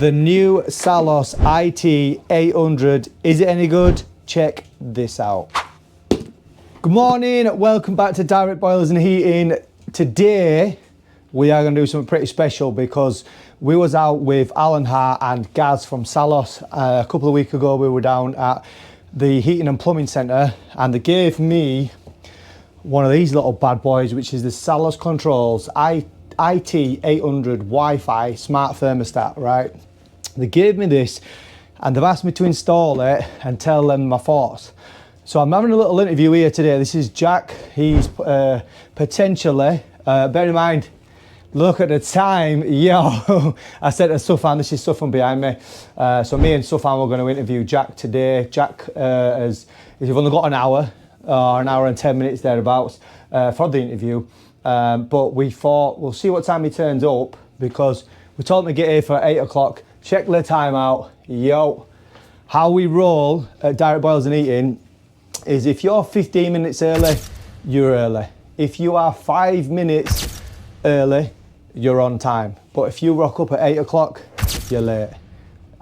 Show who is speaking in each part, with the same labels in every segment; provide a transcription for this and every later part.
Speaker 1: The new Sallas iT800. Is it any good? Check this out. Good morning, welcome back to Direct Boilers and Heating. Today we are going to do something pretty special because we was out with Allan Hart and Gaz from Sallas. A couple of weeks ago we were down at the Heating and Plumbing Centre and they gave me one of these little bad boys, which is the Sallas Controls iT800 Wi-Fi Smart Thermostat, right? They gave me this and they've asked me to install it and tell them my thoughts. So I'm having a little interview here today. This is Jack. He's potentially, bear in mind, look at the time, yo. I said to Sufan, this is Sufan behind me. So me and Sufan were going to interview Jack today. Jack we've only got an hour and 10 minutes thereabouts for the interview. But we thought we'll see what time he turns up because we told him to get here for 8 o'clock. Check the time out, yo. How we roll at Direct Boilers and Heating is if you're 15 minutes early, you're early. If you are 5 minutes early, you're on time. But if you rock up at 8 o'clock, you're late.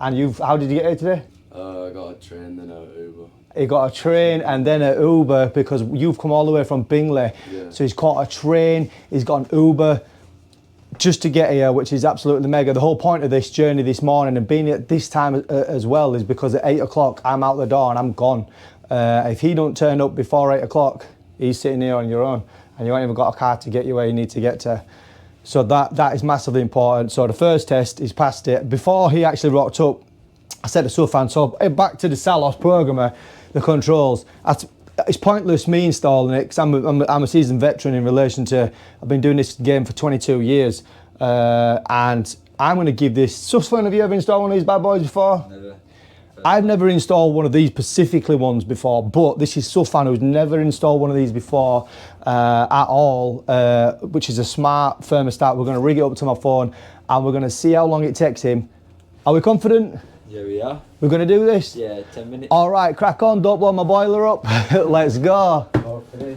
Speaker 1: And how did you get here today?
Speaker 2: I got a train, then an Uber.
Speaker 1: He got a train and then an Uber because you've come all the way from Bingley.
Speaker 2: Yeah.
Speaker 1: So he's caught a train, he's got an Uber just to get here, which is absolutely mega. The whole point of this journey this morning and being at this time as well is because at 8 o'clock I'm out the door and I'm gone. If he don't turn up before 8 o'clock, he's sitting here on your own and you ain't even got a car to get you where you need to get to. So that is massively important. So the first test, he's passed it. Before he actually rocked up, I said to Sufan, so back to the Sallas programmer, the controls. It's pointless me installing it because I'm a seasoned veteran in relation to, I've been doing this game for 22 years. And I'm going to give this, Sufan, have you ever installed one of these bad boys before?
Speaker 2: Never.
Speaker 1: I've never installed one of these specifically ones before, but this is Sufan who's never installed one of these before at all, which is a smart thermostat. We're going to rig it up to my phone and we're going to see how long it takes him. Are we confident?
Speaker 2: Yeah, we are.
Speaker 1: We're going to do this?
Speaker 2: Yeah, 10 minutes.
Speaker 1: All right, crack on, don't blow my boiler up. Let's go.
Speaker 2: Okay.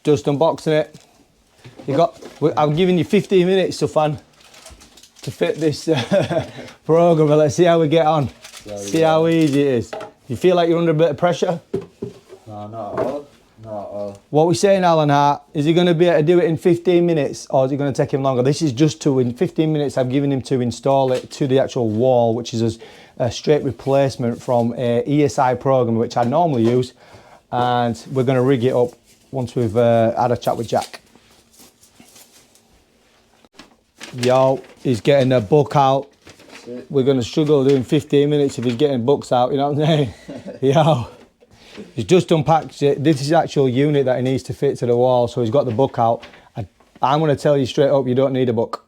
Speaker 1: Just unboxing it. I'm giving you 15 minutes, Sufan, to fit this program. Let's see how we get on. See how easy it is. You feel like you're under a bit of pressure?
Speaker 2: No, not at all. Not at all.
Speaker 1: What we saying, Allan Hart? Is he going to be able to do it in 15 minutes or is it going to take him longer? This is just in 15 minutes I've given him to install it to the actual wall, which is a straight replacement from a ESI program, which I normally use. And we're going to rig it up once we've had a chat with Jack. Yo, he's getting a book out. We're going to struggle doing 15 minutes if he's getting books out, you know what I'm saying? Yo, he's just unpacked it. This is the actual unit that he needs to fit to the wall, so he's got the book out. I'm going to tell you straight up, you don't need a book.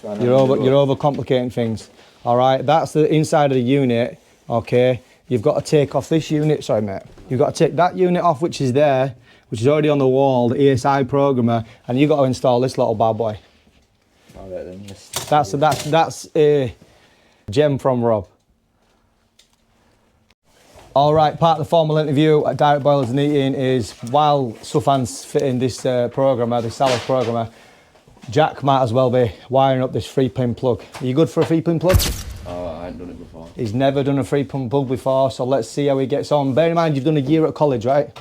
Speaker 1: You're overcomplicating things. All right, that's the inside of the unit, okay? You've got to take off this unit, sorry mate. You've got to take that unit off, which is there, which is already on the wall, the ESI programmer, and you've got to install this little bad boy.
Speaker 2: All right then, yes.
Speaker 1: That's a gem from Rob. All right, part of the formal interview at Direct Boilers and Heating is while Sufan's fitting this programmer, this Sallas programmer, Jack might as well be wiring up this 3-pin plug. Are you good for a 3-pin plug?
Speaker 2: Oh, I ain't done it before.
Speaker 1: He's never done a 3-pin plug before, so let's see how he gets on. Bear in mind, you've done a year at college, right?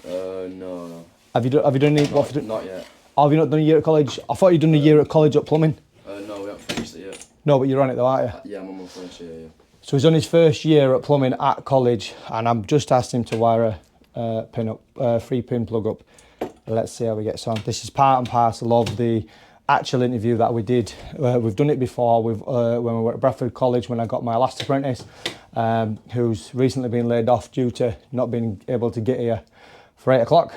Speaker 2: No.
Speaker 1: Have you done any?
Speaker 2: Not yet.
Speaker 1: Oh, have you not done a year at college? I thought you'd done a year at college at plumbing.
Speaker 2: No, we haven't finished it yet.
Speaker 1: No, but you're on it though, aren't you?
Speaker 2: Yeah, I'm on my first year, yeah.
Speaker 1: So he's on his first year at plumbing at college, and I've just asked him to wire a 3-pin plug up. Let's see how he gets on. This is part and parcel of the actual interview that we did. We've done it before when we were at Bradford College when I got my last apprentice, who's recently been laid off due to not being able to get here for 8 o'clock.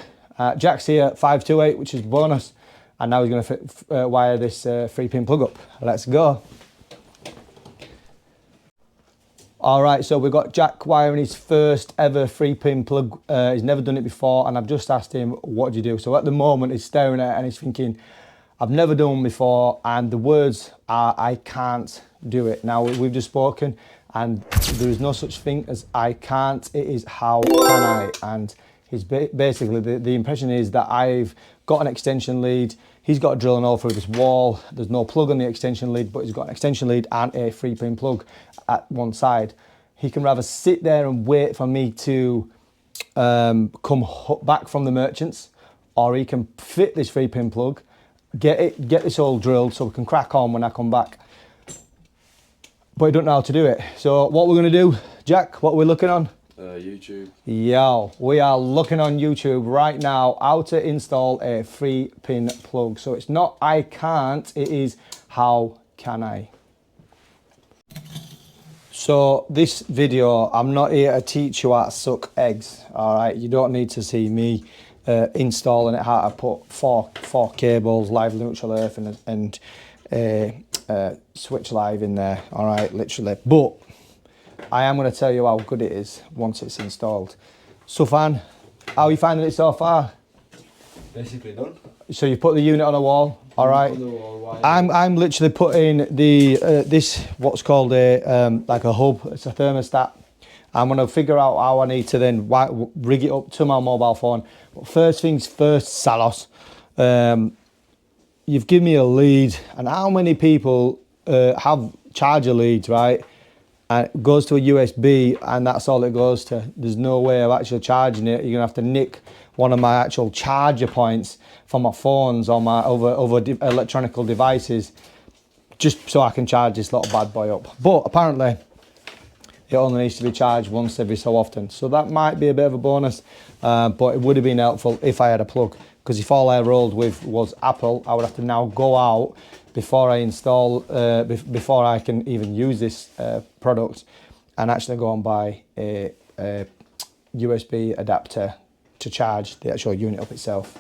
Speaker 1: Jack's here at 528, which is bonus, and now he's going to wire this 3-pin plug up. Let's go. All right, so we've got Jack wiring his first ever 3-pin plug. He's never done it before, and I've just asked him, what do you do? So at the moment, he's staring at it and he's thinking, I've never done one before, and the words are, I can't do it. Now, we've just spoken, and there is no such thing as I can't, it is how can I? And he's basically, the impression is that I've got an extension lead. He's got a drilling hole through this wall. There's no plug on the extension lead, but he's got an extension lead and a 3-pin plug at one side. He can rather sit there and wait for me to come back from the merchants, or he can fit this 3-pin plug, get this all drilled so we can crack on when I come back. But I don't know how to do it. So what we're gonna do, Jack, what are we looking on?
Speaker 2: YouTube.
Speaker 1: Yo, we are looking on YouTube right now how to install a 3-pin plug. So it's not I can't, it is how can I. So this video, I'm not here to teach you how to suck eggs, all right? You don't need to see me installing it, how to put four cables, live neutral earth and switch live in there, all right, literally. But I am going to tell you how good it is once it's installed. Sufan, how are you finding it so far?
Speaker 2: Basically done.
Speaker 1: So you put the unit on a wall, all right? I'm literally putting the this what's called a like a hub. It's a thermostat. I'm going to figure out how I need to then rig it up to my mobile phone. But first things first, Sallas. You've given me a lead, and how many people have charger leads, right? And it goes to a USB, and that's all it goes to. There's no way of actually charging it. You're gonna have to nick one of my actual charger points for my phones or my other electronical devices, just so I can charge this little bad boy up. But apparently, it only needs to be charged once every so often. So that might be a bit of a bonus, but it would have been helpful if I had a plug. Because if all I rolled with was Apple, I would have to now go out before I install, before I can even use this product, and actually go and buy a USB adapter to charge the actual unit up itself.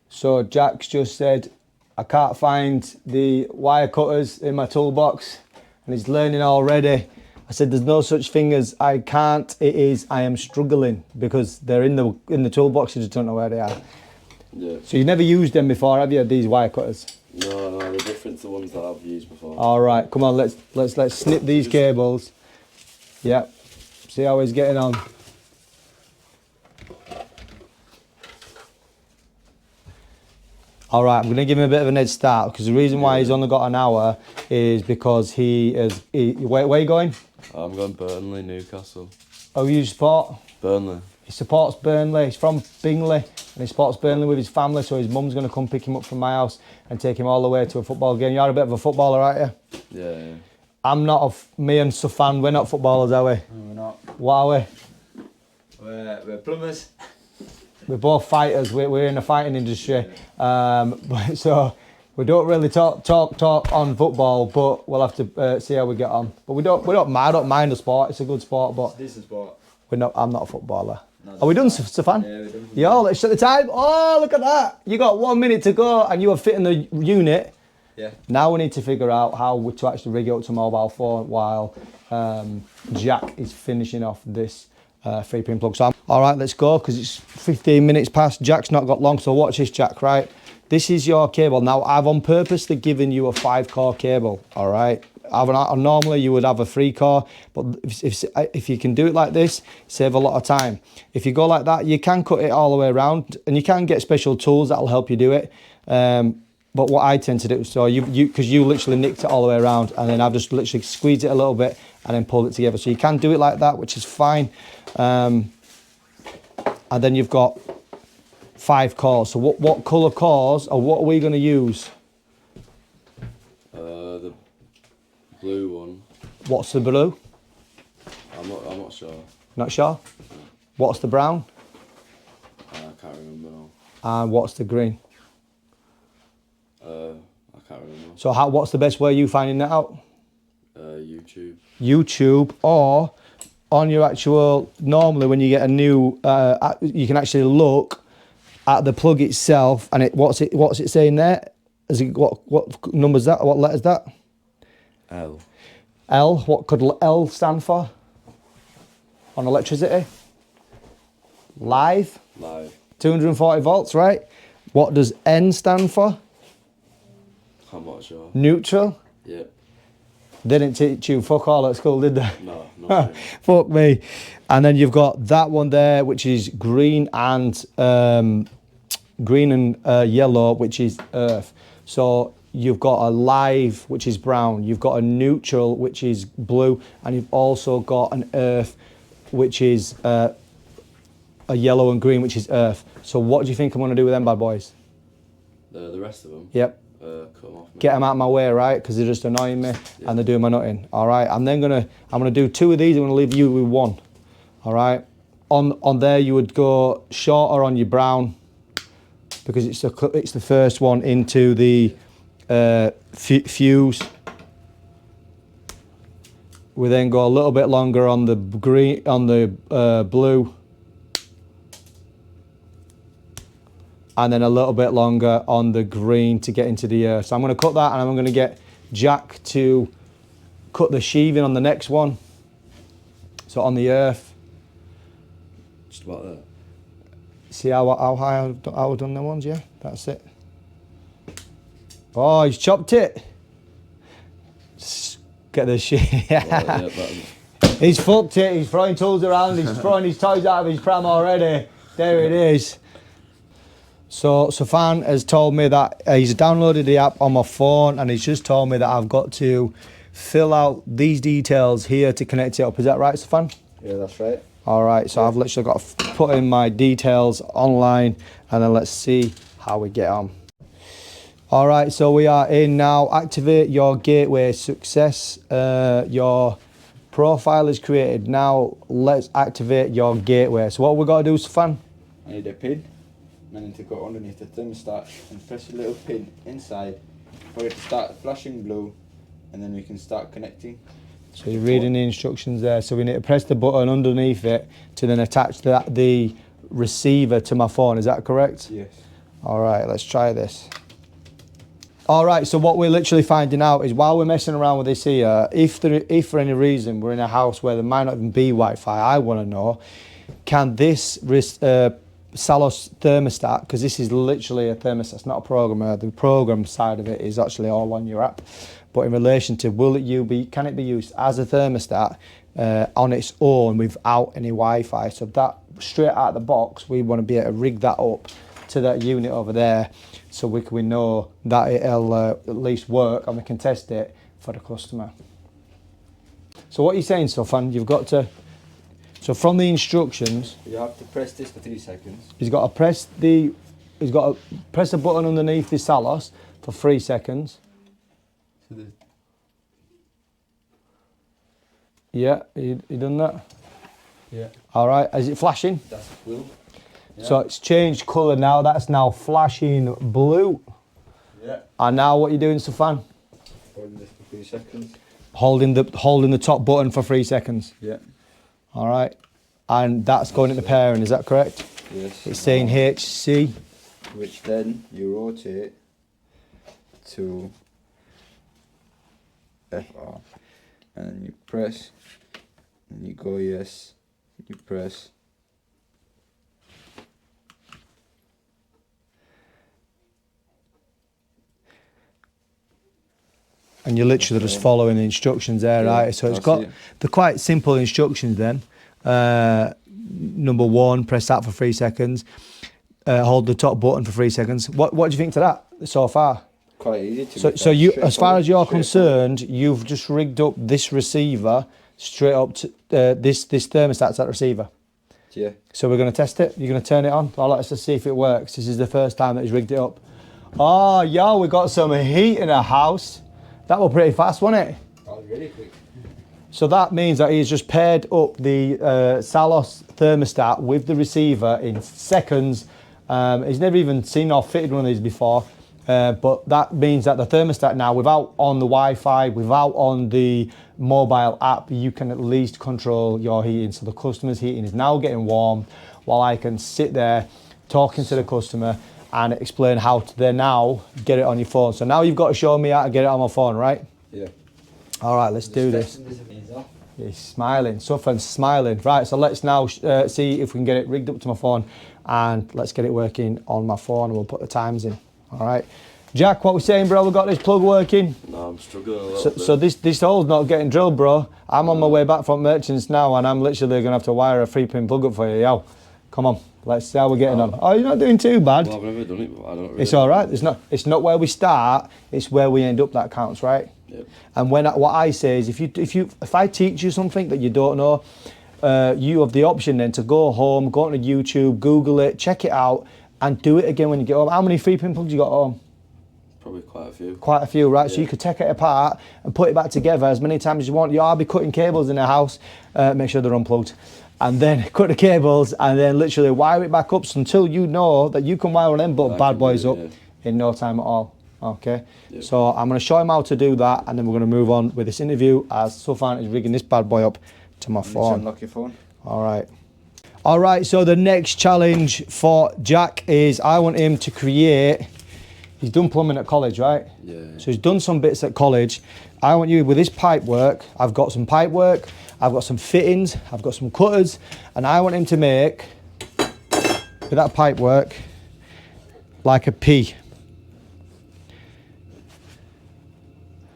Speaker 1: So Jack's just said, I can't find the wire cutters in my toolbox, and he's learning already. I said, there's no such thing as I can't, it is I am struggling, because they're in the toolbox, you just don't know where they are.
Speaker 2: Yeah.
Speaker 1: So you've never used them before, have you, these wire cutters?
Speaker 2: No, they're different to the ones that I've used before.
Speaker 1: All right, come on, let's snip these cables. Yep, see how he's getting on. All right, I'm going to give him a bit of an head start, because the reason why he's only got an hour is because where are you going?
Speaker 2: I'm going Burnley, Newcastle.
Speaker 1: Oh, you support?
Speaker 2: Burnley.
Speaker 1: He supports Burnley. He's from Bingley, and he supports Burnley with his family, so his mum's going to come pick him up from my house and take him all the way to a football game. You're a bit of a footballer, aren't you?
Speaker 2: Yeah.
Speaker 1: I'm not. Me and Sufan, we're not footballers, are we?
Speaker 2: No, we're not.
Speaker 1: What are we?
Speaker 2: We're plumbers.
Speaker 1: We're both fighters. We're in the fighting industry, so we don't really talk on football. But we'll have to see how we get on. But I don't mind the sport. It's a good sport, but
Speaker 2: It's a decent sport.
Speaker 1: I'm not a footballer. Are we done, Stefan?
Speaker 2: Yeah, we're done.
Speaker 1: Yo, let's set the time. Oh, look at that! You got 1 minute to go, and you are fitting the unit.
Speaker 2: Yeah.
Speaker 1: Now we need to figure out how to actually rig it up to a mobile phone while Jack is finishing off this 3-pin plug. So all right, let's go, because it's 15 minutes past. Jack's not got long, so watch this, Jack, right? This is your cable. Now, I've on purposely given you a 5-core cable, all right? Normally, you would have a 3-core, but if you can do it like this, save a lot of time. If you go like that, you can cut it all the way around, and you can get special tools that'll help you do it. But what I tend to do, so because you literally nicked it all the way around, and then I've just literally squeezed it a little bit and then pulled it together. So you can do it like that, which is fine. And then you've got 5 cores. So what colour cores, or what are we going to use?
Speaker 2: The blue one.
Speaker 1: What's the blue?
Speaker 2: I'm not sure.
Speaker 1: Not sure? What's the brown?
Speaker 2: I can't remember now.
Speaker 1: And what's the green?
Speaker 2: I can't remember.
Speaker 1: So what's the best way you finding that out?
Speaker 2: YouTube.
Speaker 1: YouTube, or on your actual, normally when you get a new, you can actually look at the plug itself, and what's it saying there? Is it what number's that? What letter's that?
Speaker 2: L.
Speaker 1: L. What could L stand for? On electricity? Live. 240 volts, right? What does N stand for?
Speaker 2: I'm not sure.
Speaker 1: Neutral.
Speaker 2: Yep.
Speaker 1: They didn't teach you fuck all at school, did they?
Speaker 2: No, not really.
Speaker 1: Fuck me. And then you've got that one there, which is green and green and yellow, which is earth. So you've got a live, which is brown. You've got a neutral, which is blue, and you've also got an earth, which is a yellow and green, which is earth. So what do you think I'm going to do with them bad boys?
Speaker 2: The rest of them?
Speaker 1: Yep.
Speaker 2: Cut them off. Maybe.
Speaker 1: Get them out of my way, right? Because they're just annoying me and they're doing my nutting. All right. I'm gonna do 2 of these. I'm gonna leave you with 1. All right. On there, you would go shorter on your brown because it's the first one into the fuse. We then go a little bit longer on the green, on the blue. And then a little bit longer on the green to get into the earth. So I'm going to cut that, and I'm going to get Jack to cut the sheathing on the next one. So on the earth.
Speaker 2: Just about there.
Speaker 1: See how high I've done them ones, yeah? That's it. Oh, he's chopped it. Get the shit.
Speaker 2: Yeah,
Speaker 1: He's fucked it. He's throwing tools around. He's throwing his toys out of his pram already. There it is. So Safan has told me that he's downloaded the app on my phone, and he's just told me that I've got to fill out these details here to connect it up. Is that right, Safan?
Speaker 3: Yeah, that's right.
Speaker 1: All right, so I've literally got to put in my details online, and then let's see how we get on. All right, so we are in now. Activate your gateway. Success. Your profile is created. Now let's activate your gateway. So what we got to do, Safan?
Speaker 3: I need a pin, and I need to go underneath the thermostat and press a little pin inside for it to start flashing blue, and then we can start connecting.
Speaker 1: So you're reading the instructions there. So we need to press the button underneath it to then attach the receiver to my phone. Is that correct?
Speaker 3: Yes.
Speaker 1: All right, let's try this. All right, so what we're literally finding out is while we're messing around with this here, if for any reason we're in a house where there might not even be Wi-Fi, I want to know, can this Sallas thermostat, because this is literally a thermostat, it's not a programmer, the program side of it is actually all on your app, but in relation to can it be used as a thermostat on its own without any Wi-Fi? So that straight out of the box, we want to be able to rig that up to that unit over there, so we know that it'll at least work, and we can test it for the customer. So what are you saying, Safan? You've got to, so from the instructions,
Speaker 3: You have to press this for 3 seconds.
Speaker 1: he's got to press the button underneath the Sallas for 3 seconds.
Speaker 3: So the,
Speaker 1: Yeah, you done that?
Speaker 3: yeah,
Speaker 1: All right, is it flashing?
Speaker 3: that's blue. Yeah.
Speaker 1: So it's changed colour now, that's now flashing blue.
Speaker 3: Yeah.
Speaker 1: And now what are you doing, Safan?
Speaker 3: Hold this for 3 seconds.
Speaker 1: Holding the top button for 3 seconds.
Speaker 3: Yeah.
Speaker 1: All right, and that's going into pairing, is that correct?
Speaker 3: Yes.
Speaker 1: It's saying HC.
Speaker 3: Which then you rotate to FR, and then you press, and you go yes, you press.
Speaker 1: And you're literally just following the instructions there,
Speaker 3: Yeah,
Speaker 1: right? So it's got the quite simple instructions then. Number 1, press that for 3 seconds. Hold the top button for 3 seconds. What do you think to that so far?
Speaker 3: Quite easy to
Speaker 1: So you, as far as you're concerned, you've just rigged up this receiver straight up to this thermostat's that receiver.
Speaker 3: Yeah.
Speaker 1: So we're going to test it. You're going to turn it on. I'll let us just see if it works. This is the first time that he's rigged it up. Oh, yo, we got some heat in the house. That was pretty fast, wasn't it?
Speaker 3: That was really quick.
Speaker 1: So that means that he's just paired up the Sallas thermostat with the receiver in seconds. He's never even seen or fitted one of these before. But that means that the thermostat now, without on the Wi-Fi, without on the mobile app, you can at least control your heating. So the customer's heating is now getting warm while I can sit there talking to the customer and explain how to then now get it on your phone. So now you've got to show me how to get it on my phone, right?
Speaker 3: Yeah.
Speaker 1: All right, let's do this. He's smiling, Safan's smiling. Right, so let's now see if we can get it rigged up to my phone, and let's get it working on my phone, and we'll put the times in. All right. Jack, what we saying, bro? We got this plug working?
Speaker 2: No, I'm struggling a little bit.
Speaker 1: So this hole's not getting drilled, bro. I'm on my way back from Merchants now, and I'm literally going to have to wire a 3-pin plug up for you, yo. Come on. Let's see how we're getting on. Oh, you're not doing too bad.
Speaker 2: Well, I've never done it, but I don't really.
Speaker 1: It's all right. It's not where we start. It's where we end up that counts, right?
Speaker 2: Yep.
Speaker 1: And what I say is, if I teach you something that you don't know, you have the option then to go home, go onto YouTube, Google it, check it out, and do it again when you get home. How many 3-pin plugs you got at home?
Speaker 2: Probably quite a few.
Speaker 1: Quite a few, right?
Speaker 2: Yeah.
Speaker 1: So you could take it apart and put it back together as many times as you want. I'll be cutting cables in the house, make sure they're unplugged, and then cut the cables and then literally wire it back up until you know that you can wire them bad boys up in no time at all. Okay,
Speaker 2: yep.
Speaker 1: So I'm going to show him how to do that, and then we're going to move on with this interview as Sufan is rigging this bad boy up to my phone.
Speaker 3: Unlock your phone.
Speaker 1: All right, so the next challenge for Jack is I want him to create, he's done plumbing at college, right?
Speaker 2: Yeah.
Speaker 1: So he's done some bits at college. I want you with his pipe work, I've got some pipe work, I've got some fittings, I've got some cutters, and I want him to make, with that pipe work, like a P.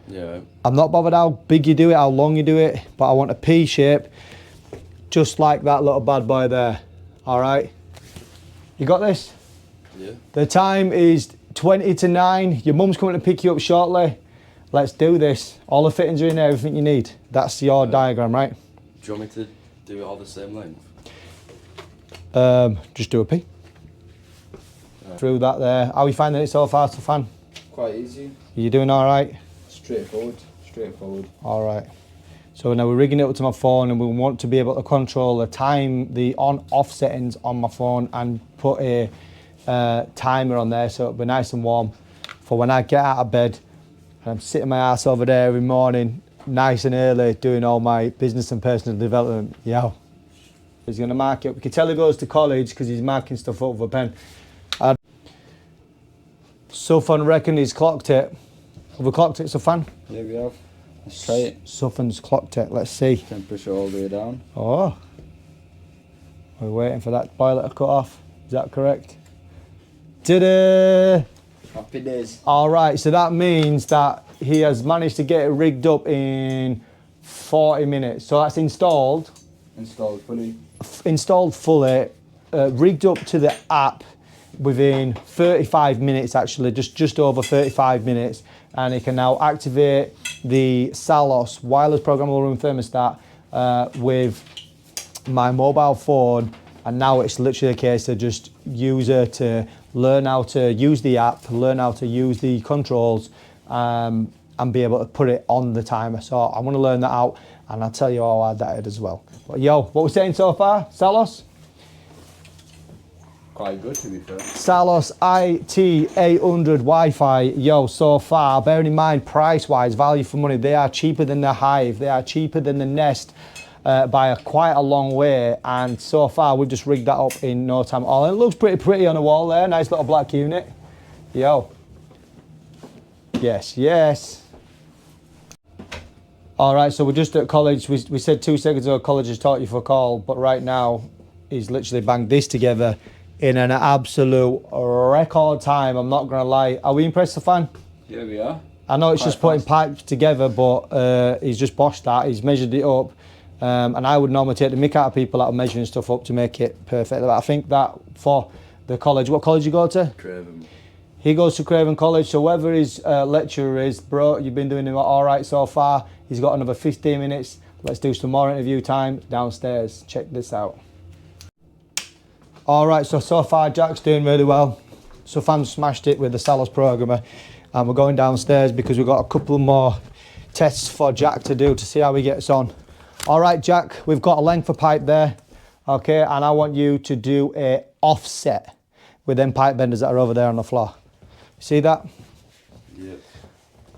Speaker 2: Yeah.
Speaker 1: I'm not bothered how big you do it, how long you do it, but I want a P shape, just like that little bad boy there. All right? You got this?
Speaker 2: Yeah.
Speaker 1: The time is 20 to 9. Your mum's coming to pick you up shortly. Let's do this. All the fittings are in there, everything you need. That's your diagram, right?
Speaker 2: Do you want me to do it all the same length?
Speaker 1: Just do a P. Through that there. How are you finding it so far, Stefan?
Speaker 3: Quite easy.
Speaker 1: You doing all right?
Speaker 3: Straightforward.
Speaker 1: All right. So now we're rigging it up to my phone, and we want to be able to control the time, the on-off settings on my phone, and put a timer on there so it'll be nice and warm for when I get out of bed and I'm sitting my ass over there every morning, nice and early, doing all my business and personal development. Yeah. He's going to mark it up. You can tell he goes to college because he's marking stuff up with a pen. Sufan reckon he's clocked it. Have we clocked it, Sufan?
Speaker 3: There we have. Let's try it.
Speaker 1: Sufan's clocked it. Let's see.
Speaker 3: Temperature all the way down.
Speaker 1: Oh. We're waiting for that boiler to cut off. Is that correct? Ta-da!
Speaker 3: Happy days.
Speaker 1: All right, so that means that he has managed to get it rigged up in 40 minutes. So that's installed.
Speaker 3: Installed fully.
Speaker 1: Installed fully, rigged up to the app within 35 minutes actually, just over 35 minutes. And he can now activate the Sallas wireless programmable room thermostat with my mobile phone. And now it's literally a case of just user to learn how to use the app, learn how to use the controls, and be able to put it on the timer. So I want to learn that out, and I'll tell you how hard that is as well. But yo, what we're saying so far, Sallas?
Speaker 3: Quite good, to be fair.
Speaker 1: Sallas iT800 Wi-Fi, yo, so far, bearing in mind price-wise, value for money, they are cheaper than the Hive, they are cheaper than the Nest by quite a long way, and so far we've just rigged that up in no time at all. And it looks pretty pretty on the wall there, nice little black unit. Yo. Yes. All right, so we're just at college. We said 2 seconds ago college has taught you for a call, but right now he's literally banged this together in an absolute record time. I'm not gonna lie. Are we impressed, Stefan?
Speaker 3: Yeah, we are.
Speaker 1: I know it's
Speaker 3: Quite
Speaker 1: just putting
Speaker 3: fast.
Speaker 1: pipes together, but he's just boshed that. He's measured it up, and I would normally take the mick out of people that are measuring stuff up to make it perfect. But I think that for the college, what college you go to?
Speaker 2: Craven.
Speaker 1: He goes to Craven College, so whoever his lecturer is, bro, you've been doing it all right so far. He's got another 15 minutes. Let's do some more interview time downstairs. Check this out. All right, so far Jack's doing really well. Sufan's smashed it with the Sallas programmer, and we're going downstairs because we've got a couple more tests for Jack to do to see how he gets on. All right, Jack, we've got a length of pipe there, okay, and I want you to do a offset with them pipe benders that are over there on the floor. See that?
Speaker 2: Yeah.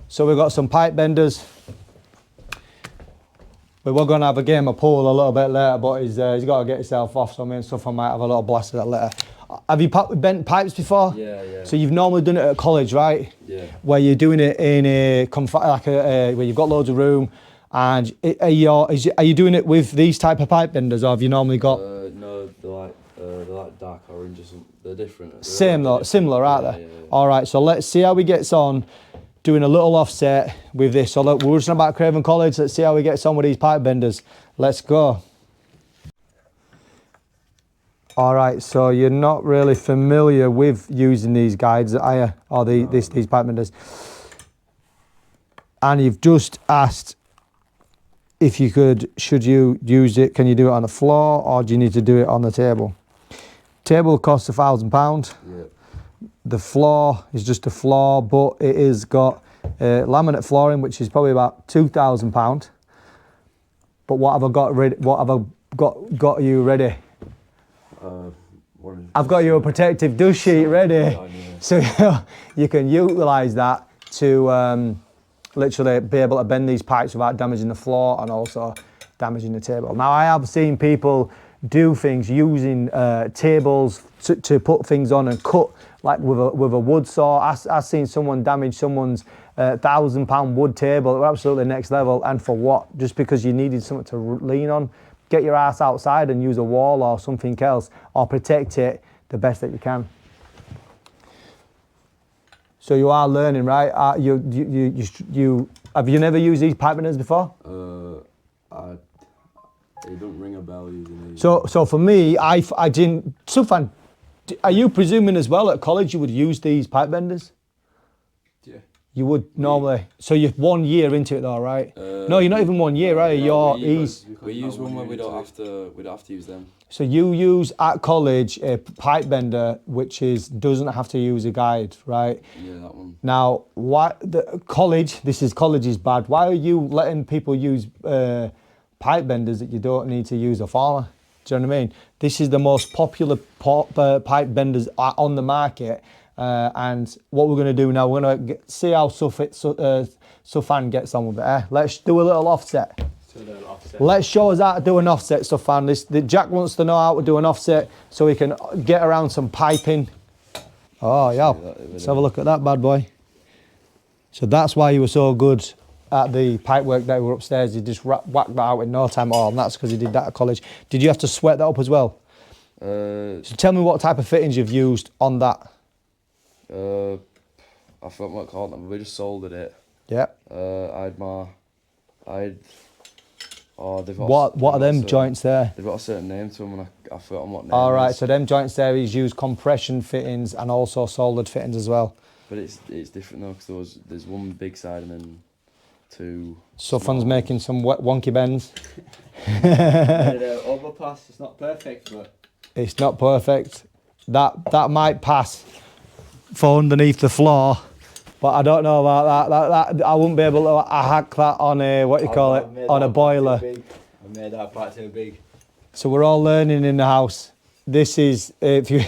Speaker 1: So we've got some pipe benders. We were going to have a game of pool a little bit later, but he's got to get himself off, so me and Sufan might have a little blast of that later. Have you bent pipes before?
Speaker 2: Yeah.
Speaker 1: So you've normally done it at college, right?
Speaker 2: Yeah.
Speaker 1: Where you're doing it in where you've got loads of room, and are you doing it with these type of pipe benders, or have you normally got?
Speaker 2: No, they're like dark orange or something. They're different.
Speaker 1: Similar, aren't they?
Speaker 2: Yeah.
Speaker 1: All right, so let's see how he gets on doing a little offset with this. So look, we're just about Craven College. Let's see how he gets on with these pipe benders. Let's go. All right, so you're not really familiar with using these guides, are you? Or these pipe benders. And you've just asked if you could, should you use it, can you do it on the floor or do you need to do it on the table? Table costs £1,000.
Speaker 2: Yep.
Speaker 1: The floor is just a floor, but it has got laminate flooring, which is probably about £2,000. But what have I got ready? What have I got you ready? I've got you a protective dust sheet ready, so you can utilise that to literally be able to bend these pipes without damaging the floor and also damaging the table. Now I have seen people do things using tables to put things on and cut like with a wood saw. I've seen someone damage someone's £1,000 wood table. Absolutely next level. And for what? Just because you needed something to lean on. Get your ass outside and use a wall or something else, or protect it the best that you can. So you are learning, right? You have you never used these pipe benders before?
Speaker 2: It don't ring a bell using these.
Speaker 1: So for me, I didn't. Sufan, are you presuming as well at college you would use these pipe benders?
Speaker 3: Yeah.
Speaker 1: You would normally. So you're 1 year into it though, right? No, you're not even 1 year, right?
Speaker 2: We use one where we don't have to use them.
Speaker 1: So you use at college a pipe bender which doesn't have to use a guide, right?
Speaker 2: Yeah, that one.
Speaker 1: Now, college is bad. Why are you letting people use pipe benders that you don't need to use a former? Do you know what I mean? This is the most popular pipe benders on the market. And what we're going to do now, we're going to see how Sufan gets on with it. Let's do a little offset. Let's show us how to do an offset, Sufan. Jack wants to know how to do an offset so he can get around some piping. Oh, yeah. Let's have a look at that bad boy. So that's why you were so good at the pipe work that were upstairs. You just whacked that out in no time at all, and that's because you did that at college. Did you have to sweat that up as well? So tell me what type of fittings you've used on that.
Speaker 2: I forgot what called them. We just soldered it.
Speaker 1: Yeah. What are them joints there?
Speaker 2: They've got a certain name to them, and I've forgotten what name.
Speaker 1: All right, so them joints there is used compression fittings and also soldered fittings as well.
Speaker 2: But it's different though, because there's one big side and then two.
Speaker 1: Sufan's making some wonky bends.
Speaker 3: Overpass. It's not perfect, but
Speaker 1: it's not perfect. That might pass for underneath the floor, but I don't know about that. I wouldn't be able to hack that on a on a boiler.
Speaker 3: I made that part too big.
Speaker 1: So we're all learning in the house. This is if you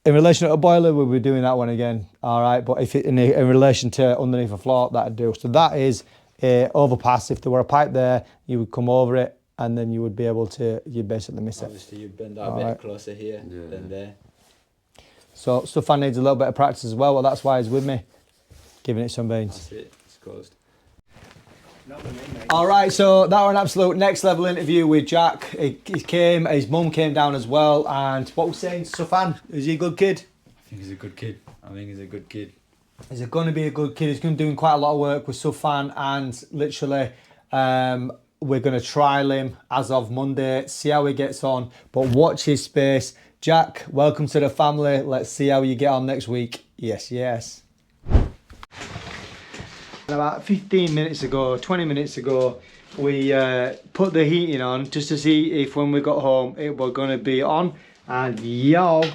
Speaker 1: in relation to a boiler, we'll be doing that one again. All right, but if in relation to underneath a floor, that'd do. So that is a overpass. If there were a pipe there, you would come over it, and then you would be able to. You basically miss it.
Speaker 3: Obviously, you bend that a bit closer here than there.
Speaker 1: So Sufan needs a little bit of practice as well. Well, that's why he's with me, giving it some beans.
Speaker 3: That's it. It's closed.
Speaker 1: All right, so that was an absolute next level interview with Jack. His mum came down as well, and what we're saying, Sufan, is he a good kid?
Speaker 3: I think he's a good kid.
Speaker 1: He's going to be a good kid. He's going to be doing quite a lot of work with Sufan, and literally we're going to trial him as of Monday, see how he gets on, but watch his space. Jack, welcome to the family. Let's see how you get on next week. Yes, yes. About 15 minutes ago, 20 minutes ago, we put the heating on just to see if when we got home it was going to be on. And yo,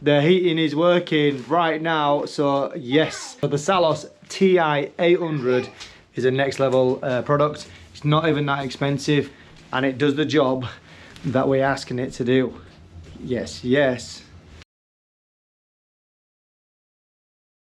Speaker 1: the heating is working right now. So yes, the Sallas iT800 is a next level product. It's not even that expensive and it does the job that we're asking it to do. Yes, yes.